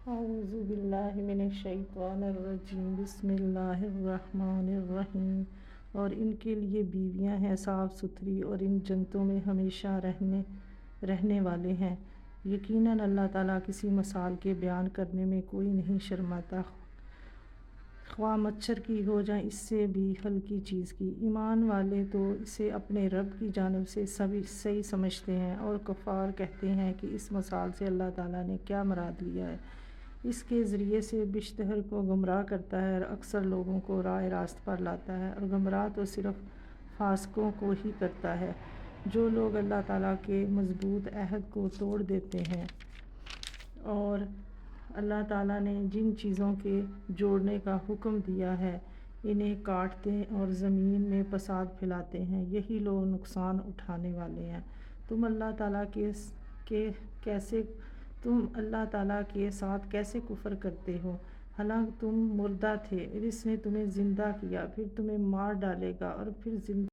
اعوذ باللہ من الشیطان الرجیم، بسم اللہ الرحمن الرحیم۔ اور ان کے لیے بیویاں ہیں صاف ستھری، اور ان جنتوں میں ہمیشہ رہنے والے ہیں۔ یقیناً اللہ تعالیٰ کسی مثال کے بیان کرنے میں کوئی نہیں شرماتا، خواہ مچھر کی ہو یا اس سے بھی ہلکی چیز کی۔ ایمان والے تو اسے اپنے رب کی جانب سے صحیح سمجھتے ہیں، اور کفار کہتے ہیں کہ اس مثال سے اللہ تعالیٰ نے کیا مراد لیا ہے۔ اس کے ذریعے سے بیشتر کو گمراہ کرتا ہے اور اکثر لوگوں کو راہ راست پر لاتا ہے، اور گمراہ تو صرف فاسقوں کو ہی کرتا ہے، جو لوگ اللہ تعالیٰ کے مضبوط عہد کو توڑ دیتے ہیں، اور اللہ تعالیٰ نے جن چیزوں کے جوڑنے کا حکم دیا ہے انہیں کاٹتے اور زمین میں فساد پھیلاتے ہیں، یہی لوگ نقصان اٹھانے والے ہیں۔ تم اللہ تعالیٰ کے ساتھ کیسے کفر کرتے ہو، حالانکہ تم مردہ تھے، اور اس نے تمہیں زندہ کیا، پھر تمہیں مار ڈالے گا اور پھر زندہ